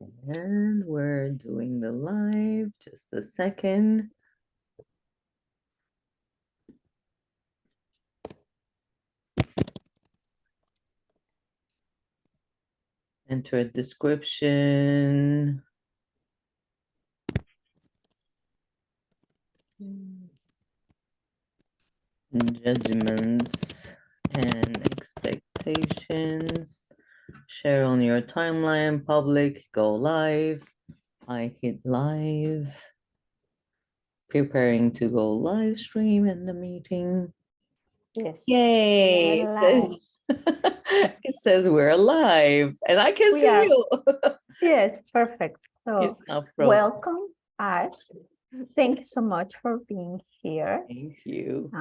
And we're doing the live, just a second. Enter a description. Judgments and expectations. Share on your timeline, public, go live. I hit live. Preparing to go live stream in the meeting. Yes. Yay! It says we're alive and I can We see are. you. Yes, perfect. He's So not frozen. welcome, Ash. Thank you so much for being here. Thank you.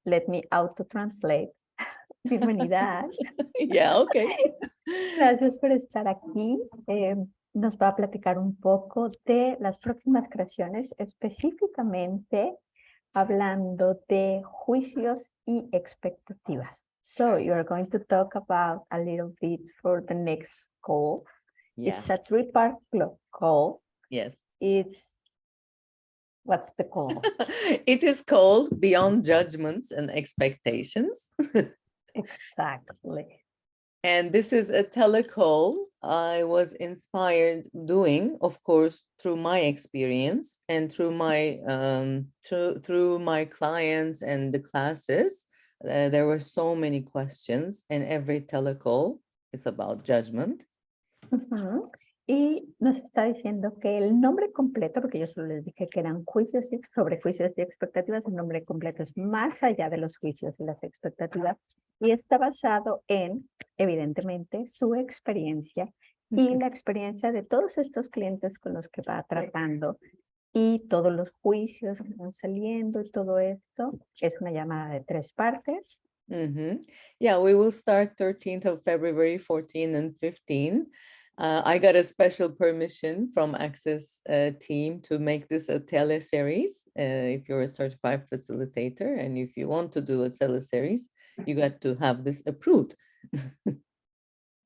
Let me auto-translate. Bienvenida, Ash. Yeah, okay. Gracias por estar aquí. Nos va a platicar un poco de las próximas creaciones, específicamente hablando de juicios y expectativas. So you are going to talk about a little bit for the next call. Yeah. It's a 3-part call. Yes. What's the call? It is called Beyond Judgments and Expectations. Exactly. And this is a telecall I was inspired doing, of course, through my experience and through my through my clients and the classes. There were so many questions, and every telecall is about judgment. Y nos está diciendo que el nombre completo, porque yo solo les dije que eran juicios y sobre juicios y expectativas, el nombre completo es más allá de los juicios y las expectativas, y está basado en, evidentemente, su experiencia y la experiencia de todos estos clientes con los que va tratando y todos los juicios que van saliendo y todo esto. Es una llamada de 3 partes. Yeah, we will start 13th of February, 14 and 15. I got a special permission from Access team to make this a teleseries. If you're a certified facilitator and if you want to do a teleseries, you got to have this approved.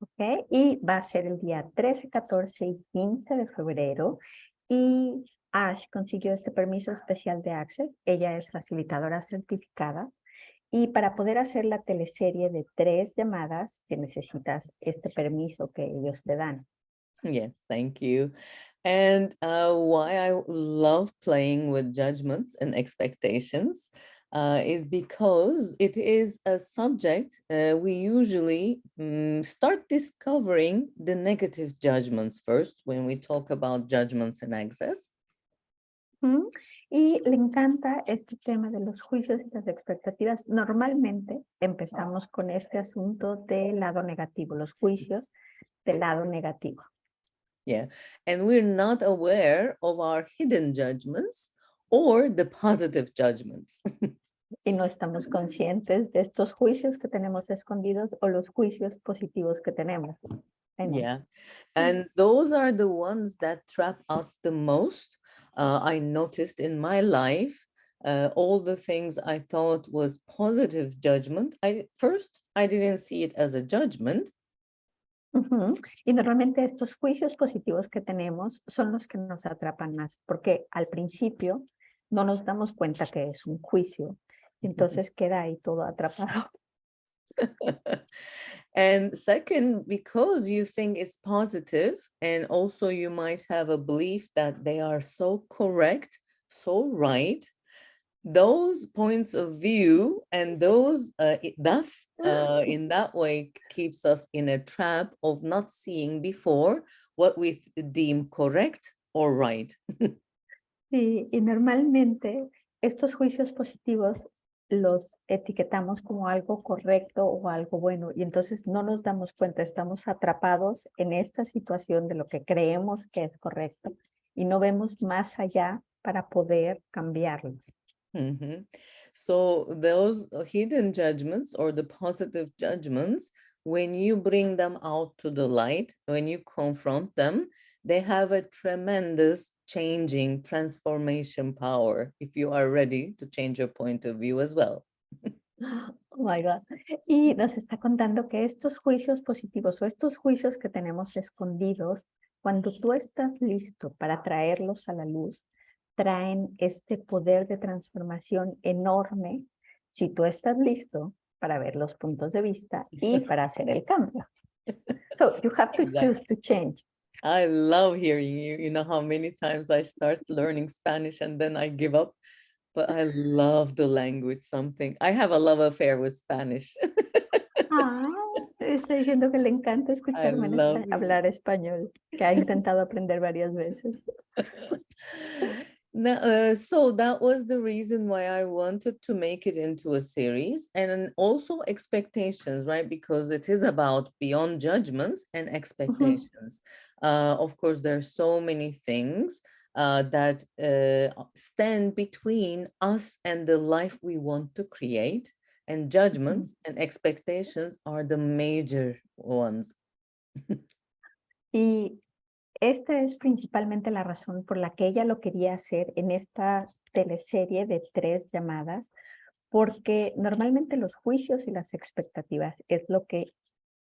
Okay, y va a ser el día 13, 14 y 15 de febrero. Y Ash consiguió este permiso especial de Access. Ella es facilitadora certificada. Y para poder hacer la teleserie de 3 llamadas, que necesitas este permiso que ellos te dan. Yes, thank you. And why I love playing with judgments and expectations is because it is a subject we usually start discovering the negative judgments first when we talk about judgments and access. Y le encanta este tema de los juicios y las expectativas. Normalmente empezamos con este asunto del lado negativo, los juicios del lado negativo. Yeah, and we're not aware of our hidden judgments or the positive judgments. Y no estamos conscientes de estos juicios que tenemos escondidos o los juicios positivos que tenemos. Yeah, and those are the ones that trap us the most. I noticed in my life, all the things I thought was positive judgment. First, I didn't see it as a judgment. Y normalmente estos juicios positivos que tenemos son los que nos atrapan más, porque al principio no nos damos cuenta que es un juicio, entonces queda ahí todo atrapado. And second, because you think it's positive, and also you might have a belief that they are so correct, so right, those points of view and those thus in that way keeps us in a trap of not seeing before what we deem correct or right. Y normalmente estos juicios positivos los etiquetamos como algo correcto o algo bueno, y entonces no nos damos cuenta, estamos atrapados en esta situación de lo que creemos que es correcto y no vemos más allá para poder cambiarlos. So those hidden judgments or the positive judgments, when you bring them out to the light, when you confront them, they have a tremendous changing transformation power if you are ready to change your point of view as well. Oh my God. Y nos está contando que estos juicios positivos o estos juicios que tenemos escondidos Cuando tú estás listo para traerlos a la luz, traen este poder de transformación enorme si tú estás listo para ver los puntos de vista y para hacer el cambio. So you have to Exactly. choose to change. I love hearing you. You know how many times I start learning Spanish and then I give up, but I love the language, something. I have a love affair with Spanish. Ah, está diciendo que le encanta I escucharme love hablar español, que ha intentado aprender varias veces. Now, so that was the reason why I wanted to make it into a series, and then also expectations, right? Because it is about beyond judgments and expectations. Of course, there are so many things that stand between us and the life we want to create, and judgments and expectations are the major ones. Y esta es principalmente la razón por la que ella lo quería hacer en esta teleserie de 3 llamadas, porque normalmente los juicios y las expectativas es lo que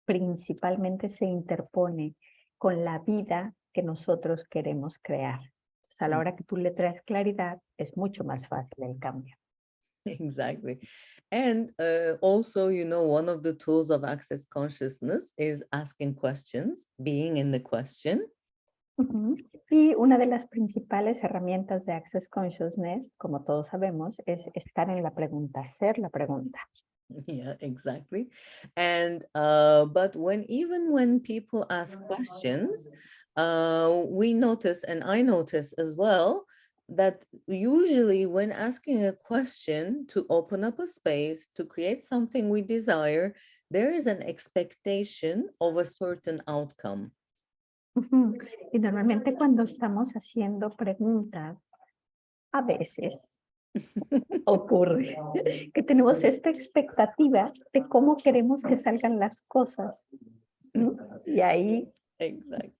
principalmente se interpone con la vida que nosotros queremos crear. Entonces, a la hora que tú le traes claridad, es mucho más fácil el cambio. Exactly. And also, you know, one of the tools of access consciousness is asking questions, being in the question. Y una de las principales herramientas de Access Consciousness, como todos sabemos, es estar en la pregunta, hacer la pregunta. Yeah, exactly. And but even when people ask questions, we notice, and I notice as well, that usually when asking a question to open up a space to create something we desire, there is an expectation of a certain outcome. Y normalmente cuando estamos haciendo preguntas, a veces ocurre que tenemos esta expectativa de cómo queremos que salgan las cosas. Y ahí Exactly.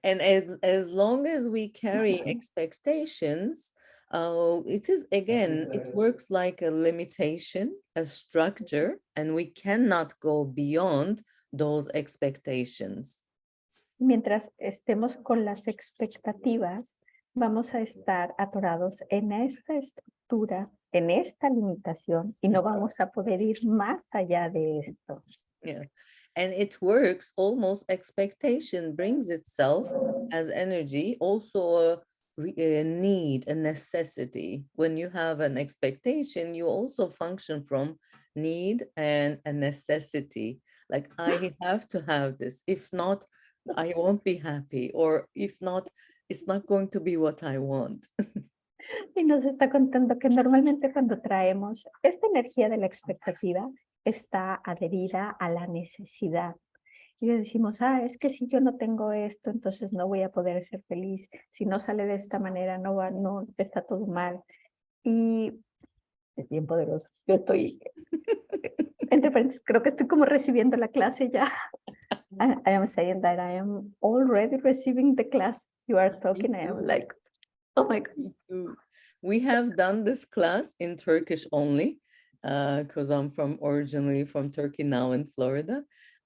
And as long as we carry expectations, it is again, it works like a limitation, a structure, and we cannot go beyond those expectations. mientras estemos con las expectativas, vamos a estar atorados en esta estructura, en esta limitación, y no vamos a poder ir más allá de esto. Yeah. And it works almost expectation brings itself as energy, also a need, a necessity. When you have an expectation, you also function from need and a necessity. Like, I have to have this. If not, I won't be happy. Or if not, it's not going to be what I want. Y nos está contando que normalmente cuando traemos esta energía de la expectativa está adherida a la necesidad. Y le decimos, es que si yo no tengo esto, entonces no voy a poder ser feliz. Si no sale de esta manera, no está todo mal. Y es bien poderoso. Yo estoy, entre paréntesis, creo que estoy como recibiendo la clase ya. I am saying that I am already receiving the class. You are talking, I am like, oh my God. We have done this class in Turkish only, because I'm originally from Turkey, now in Florida.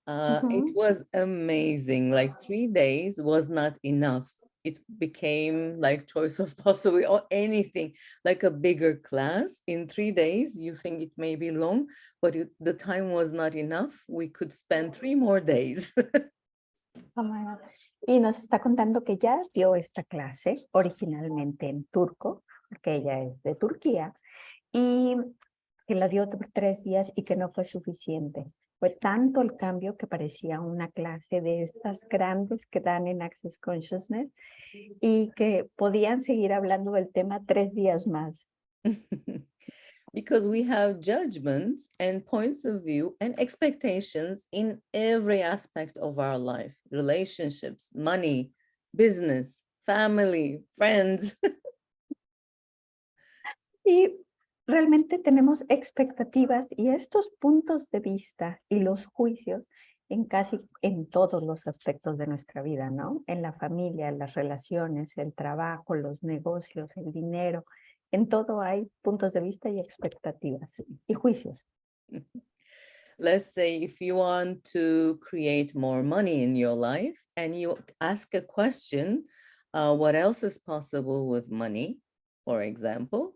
It was amazing. Like 3 days was not enough. It became like choice of possibly or anything, like a bigger class. In 3 days, you think it may be long, but the time was not enough. We could spend 3 more days. Oh my God. Y nos está contando que ya dio esta clase originalmente en turco, porque ella es de Turquía, y que la dio por 3 días y que no fue suficiente. Fue tanto el cambio que parecía una clase de estas grandes que dan en Access Consciousness y que podían seguir hablando del tema 3 días más. Because we have judgments and points of view and expectations in every aspect of our life, relationships, money, business, family, friends. Y realmente tenemos expectativas y estos puntos de vista y los juicios en casi en todos los aspectos de nuestra vida, ¿no? En la familia, las relaciones, el trabajo, los negocios, el dinero. En todo hay puntos de vista y expectativas y juicios. Let's say if you want to create more money in your life and you ask a question, what else is possible with money, for example?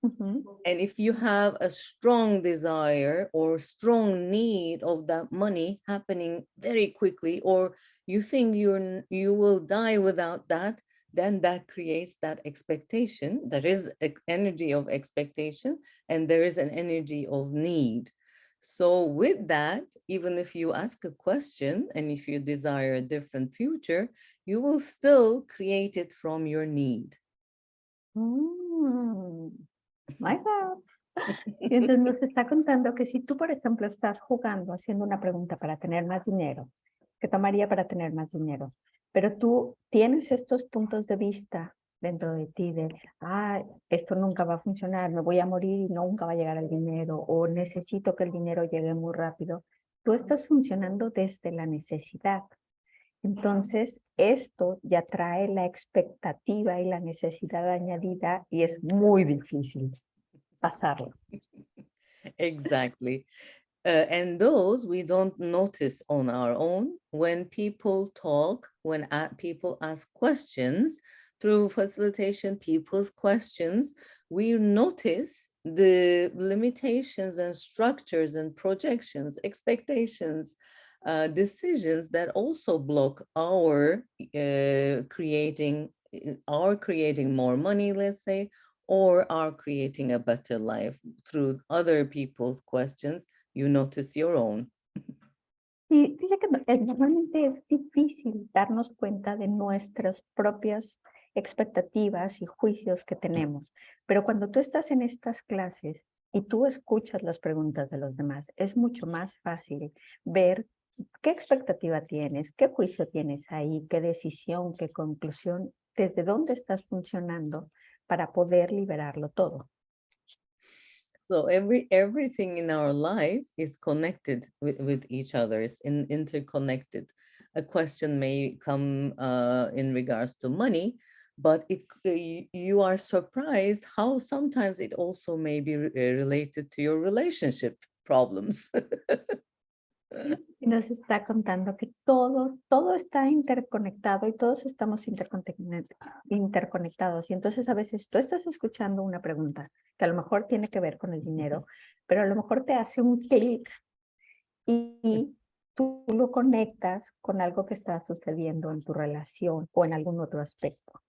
And if you have a strong desire or strong need of that money happening very quickly, or you think you will die without that, then that creates that expectation. There is an energy of expectation and there is an energy of need. So with that, even if you ask a question and if you desire a different future, you will still create it from your need. My God. Y entonces nos está contando que si tú, por ejemplo, estás jugando, haciendo una pregunta para tener más dinero, ¿qué tomaría para tener más dinero? Pero tú tienes estos puntos de vista dentro de ti de, esto nunca va a funcionar, me voy a morir y nunca va a llegar el dinero, o necesito que el dinero llegue muy rápido. Tú estás funcionando desde la necesidad. Entonces, esto ya trae la expectativa y la necesidad añadida y es muy difícil pasarlo. Exactly. And those we don't notice on our own. When people talk, when people ask questions, through facilitation, people's questions, we notice the limitations and structures and projections, expectations, decisions that also block creating more money, let's say, or are creating a better life through other people's questions. You notice your own. Y dice que normalmente es difícil darnos cuenta de nuestras propias expectativas y juicios que tenemos, pero cuando tú estás en estas clases y tú escuchas las preguntas de los demás, es mucho más fácil ver qué expectativa tienes, qué juicio tienes ahí, qué decisión, qué conclusión, desde dónde estás funcionando para poder liberarlo todo. So everything in our life is connected with each other. It's interconnected. A question may come in regards to money, but you are surprised how sometimes it also may be related to your relationship problems. Y nos está contando que todo está interconectado y todos estamos interconectados. Y entonces a veces tú estás escuchando una pregunta que a lo mejor tiene que ver con el dinero, pero a lo mejor te hace un clic y tú lo conectas con algo que está sucediendo en tu relación o en algún otro aspecto.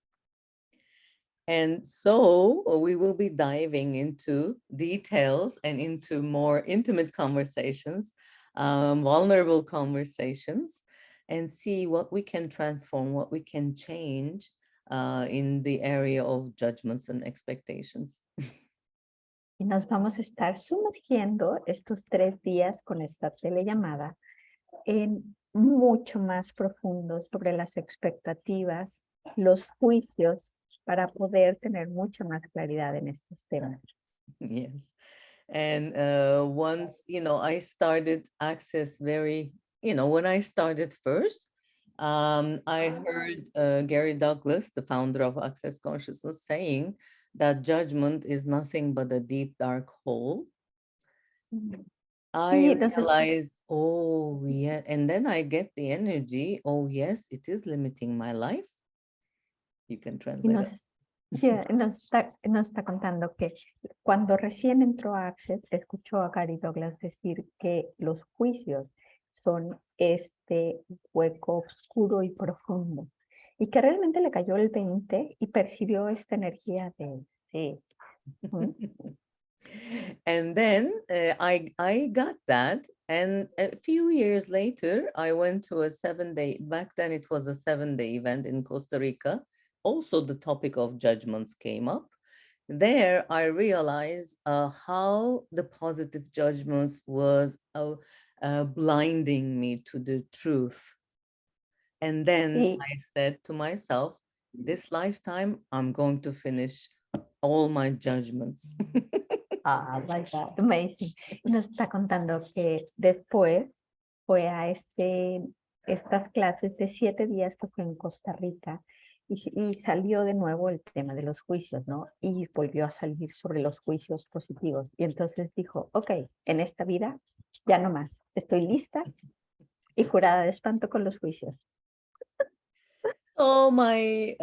And so we will be diving into details and into more intimate conversations, vulnerable conversations, and see what we can transform, what we can change in the area of judgments and expectations. Y nos vamos a estar sumergiendo estos 3 días con esta telellamada en mucho más profundo sobre las expectativas, los juicios, para poder tener mucha más claridad en estos temas. Yes. And once, I started Access when I started first, I heard Gary Douglas, the founder of Access Consciousness, saying that judgment is nothing but a deep, dark hole. I realized, oh, yeah. And then I get the energy, oh, yes, it is limiting my life. You can translate it. Nos está contando que cuando recién entró a Access, escuchó a Gary Douglas decir que los juicios son este hueco oscuro y profundo, y que realmente le cayó el 20 y percibió esta energía de sí. And then I got that. And a few years later, I went to a 7-day, back then it was a 7-day event in Costa Rica. Also, the topic of judgments came up. There, I realized how the positive judgments was blinding me to the truth. And then I said to myself, this lifetime, I'm going to finish all my judgments. My God, amazing. Nos está contando que después fue a estas clases de 7 días que fue en Costa Rica y salió de nuevo el tema de los juicios, ¿no? Y volvió a salir sobre los juicios positivos. Y entonces dijo, ok, en esta vida Ya no más. Estoy lista y curada de espanto con los juicios. Oh, my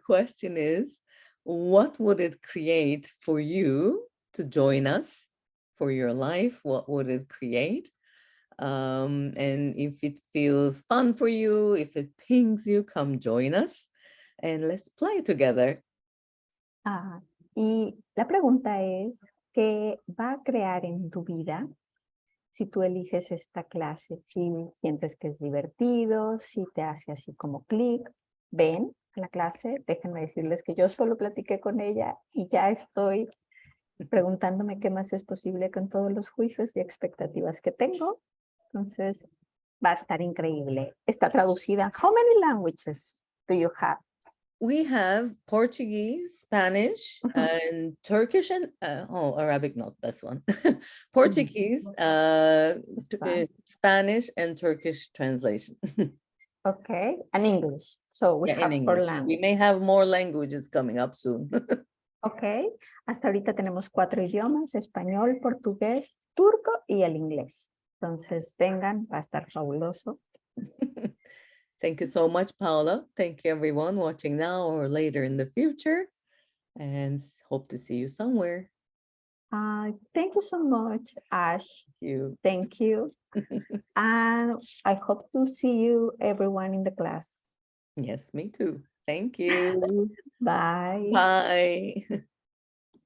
question is, what would it create for you to join us for your life? What would it create? And if it feels fun for you, if it pings you, come join us and let's play together. Ah, y la pregunta es, ¿qué va a crear en tu vida si tú eliges esta clase? Si sientes que es divertido, si te hace así como clic, ven a la clase. Déjenme decirles que yo solo platiqué con ella y ya estoy preguntándome qué más es posible con todos los juicios y expectativas que tengo. Entonces, va a estar increíble. Está traducida. How many languages do you have? We have Portuguese, Spanish, Ujú. and Turkish, and Arabic, not this one. Portuguese, Spanish, and Turkish translation. Okay, and English. So we Yeah, in have 4 English. We languages. may have more languages coming up soon. Ok, hasta ahorita tenemos 4 idiomas, español, portugués, turco y el inglés. Entonces, vengan, va a estar fabuloso. Thank you so much, Paola. Thank you, everyone watching now or later in the future, and hope to see you somewhere. Thank you so much, Ash. You. Thank you. And I hope to see you, everyone in the class. Yes, me too. Thank you. Bye. Bye.